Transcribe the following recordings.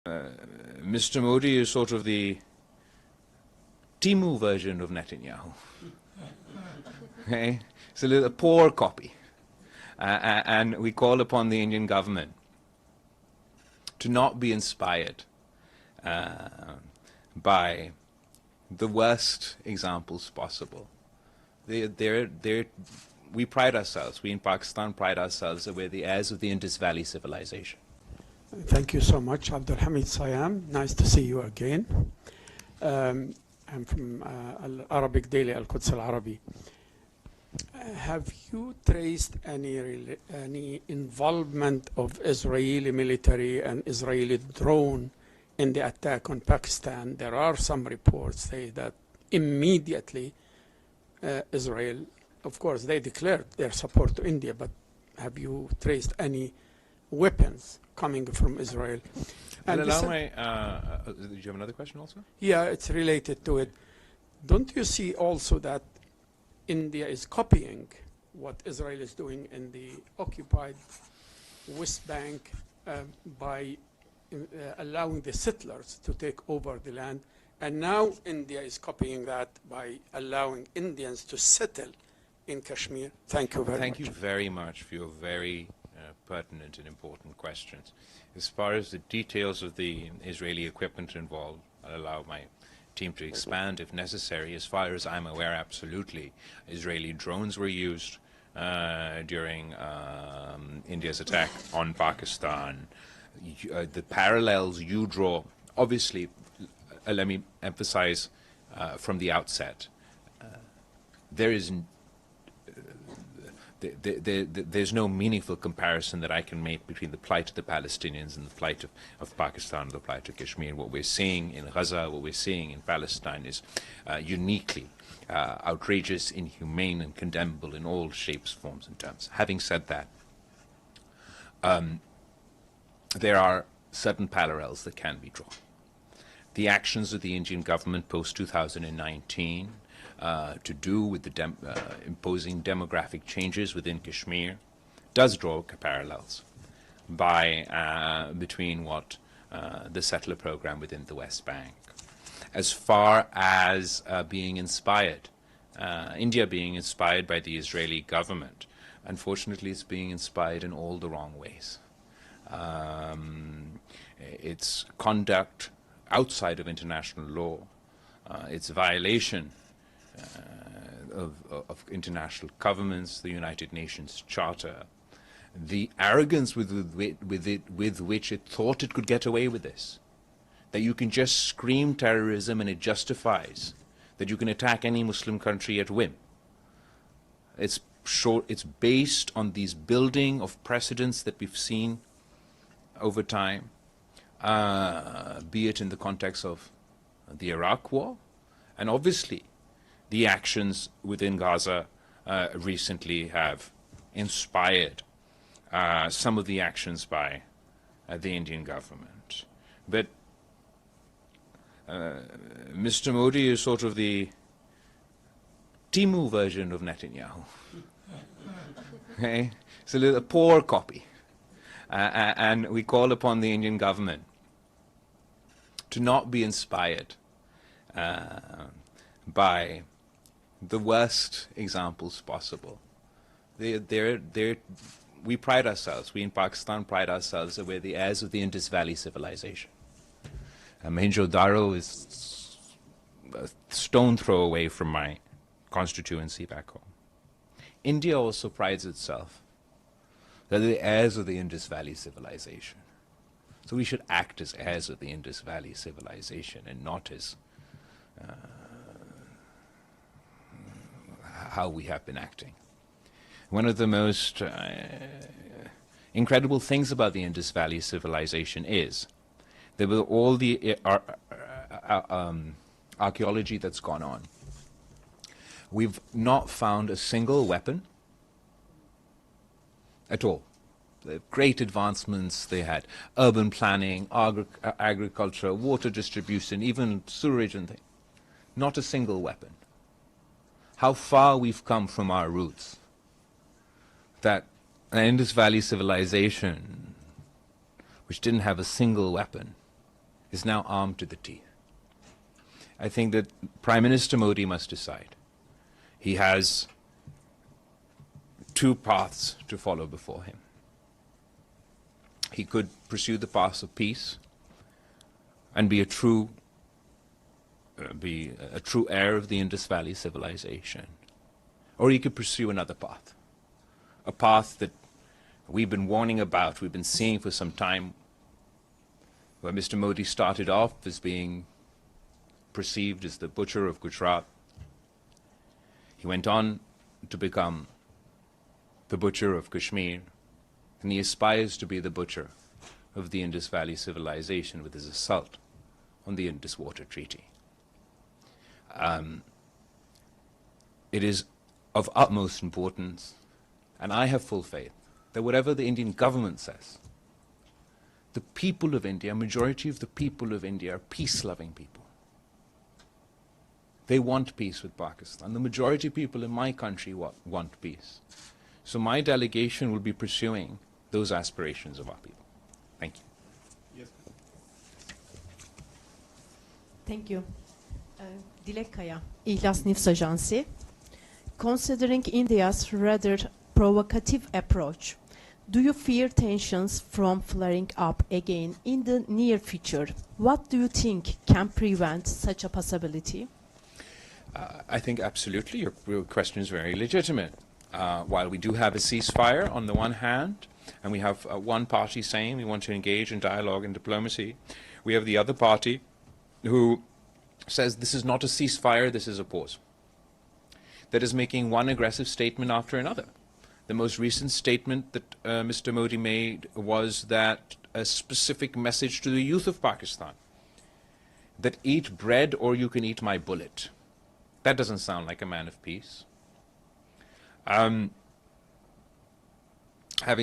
Mr. Modi is sort of the Timu version of Netanyahu. Okay? It's a poor copy. And we call upon the Indian government to not be inspired by the worst examples possible. We pride ourselves, we in Pakistan pride ourselves that we're the heirs of the Indus Valley civilization. Thank you so much, Abdul Hamid Sayam. Nice to see you again. I'm from Arabic Daily, Al-Quds Al-Arabi. Have you traced any involvement of Israeli military and Israeli drone in the attack on Pakistan? There are some reports say that immediately Israel, of course, they declared their support to India, but have you traced any weapons coming from Israel? And do you have another question also? Yeah, it's related to it. Don't you see also that India is copying what Israel is doing in the occupied West Bank by allowing the settlers to take over the land? And now India is copying that by allowing Indians to settle in Kashmir. Thank you very much. Thank you very much for your very pertinent and important questions. As far as the details of the Israeli equipment involved, I'll allow my team to expand if necessary. As far as I'm aware, absolutely. Israeli drones were used during India's attack on Pakistan. The parallels you draw, obviously, let me emphasize from the outset, there's no meaningful comparison that I can make between the plight of the Palestinians and the plight of Pakistan, and the plight of Kashmir. What we're seeing in Gaza, what we're seeing in Palestine is uniquely outrageous, inhumane, and condemnable in all shapes, forms, and terms. Having said that, there are certain parallels that can be drawn. The actions of the Indian government post-2019 to do with the imposing demographic changes within Kashmir does draw parallels between what the settler program within the West Bank. As far as being inspired, India being inspired by the Israeli government, unfortunately it's being inspired in all the wrong ways. Its conduct outside of international law, its violation of international governments, the United Nations Charter, the arrogance with which it thought it could get away with this, that you can just scream terrorism and it justifies that you can attack any Muslim country at whim. It's based on these building of precedents that we've seen over time, be it in the context of the Iraq War, and obviously the actions within Gaza recently have inspired some of the actions by the Indian government. But Mr. Modi is sort of the Timu version of Netanyahu. Okay? It's a poor copy. And we call upon the Indian government to not be inspired by the worst examples possible. We pride ourselves, we in Pakistan pride ourselves that we're the heirs of the Indus Valley civilization. Mohenjo-daro is a stone throw away from my constituency back home. India also prides itself that they're the heirs of the Indus Valley civilization. So we should act as heirs of the Indus Valley civilization and not as how we have been acting. One of the most incredible things about the Indus Valley civilization is that with all the archaeology that's gone on, we've not found a single weapon at all. The great advancements they had, urban planning, agriculture, water distribution, even sewerage and things. Not a single weapon. How far we've come from our roots. That an Indus Valley civilization, which didn't have a single weapon, is now armed to the teeth. I think that Prime Minister Modi must decide. He has two paths to follow before him. He could pursue the path of peace and be a true heir of the Indus Valley civilization. Or he could pursue another path, a path that we've been warning about, we've been seeing for some time, where Mr. Modi started off as being perceived as the butcher of Gujarat. He went on to become the butcher of Kashmir, and he aspires to be the butcher of the Indus Valley civilization with his assault on the Indus Water Treaty. It is of utmost importance, and I have full faith, that whatever the Indian government says, the people of India, majority of the people of India are peace-loving people. They want peace with Pakistan. The majority of people in my country want peace. So my delegation will be pursuing those aspirations of our people. Thank you. Yes. Thank you. Dilek Kaya, İhlas News Agency. Considering India's rather provocative approach, do you fear tensions from flaring up again in the near future? What do you think can prevent such a possibility? I think absolutely your question is very legitimate. While we do have a ceasefire on the one hand, and we have one party saying we want to engage in dialogue and diplomacy, we have the other party who says this is not a ceasefire, this is a pause. That is making one aggressive statement after another. The most recent statement that Mr. Modi made was that a specific message to the youth of Pakistan, that eat bread or you can eat my bullet. That doesn't sound like a man of peace. Having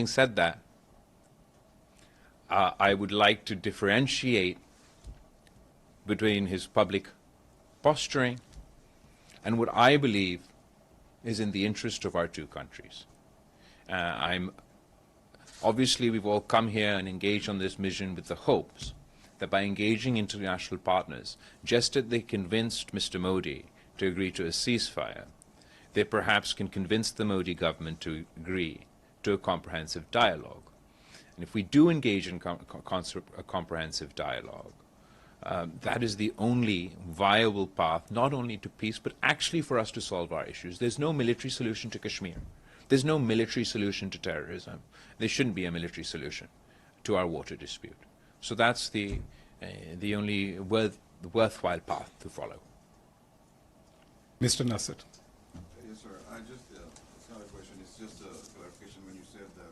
said that, I would like to differentiate between his public posturing and what I believe is in the interest of our two countries. Obviously, we've all come here and engaged on this mission with the hopes that by engaging international partners, just as they convinced Mr. Modi to agree to a ceasefire, they perhaps can convince the Modi government to agree to a comprehensive dialogue. And if we do engage in a comprehensive dialogue, that is the only viable path, not only to peace, but actually for us to solve our issues. There's no military solution to Kashmir. There's no military solution to terrorism. There shouldn't be a military solution to our water dispute. So that's the only worthwhile path to follow. Mr. Nasser. Yes, sir. It's not a question, it's just a clarification. When you said that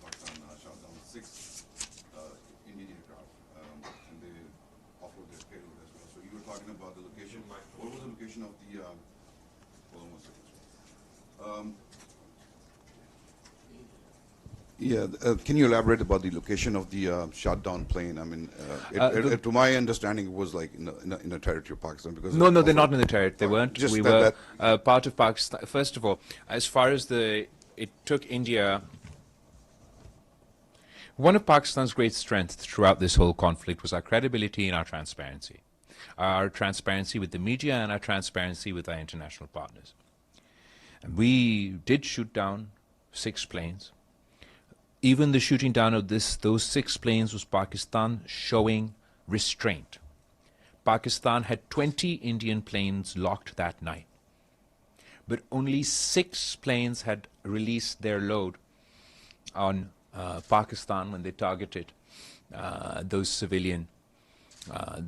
Pakistan shot down 6 Indian aircraft and they offload their payload as well. So you were talking about the location. What was the location of the, hold on one second, sir. Can you elaborate about the location of the shot down plane? I mean, to my understanding, it was like in a territory of Pakistan. Because no, they're not in the territory. They weren't. Just we were part of Pakistan. First of all, as far as it took India. One of Pakistan's great strengths throughout this whole conflict was our credibility and our transparency. Our transparency with the media and our transparency with our international partners. And we did shoot down 6 planes. Even the shooting down of those 6 planes was Pakistan showing restraint. Pakistan had 20 Indian planes locked that night. But only 6 planes had released their load on Pakistan when they targeted those civilian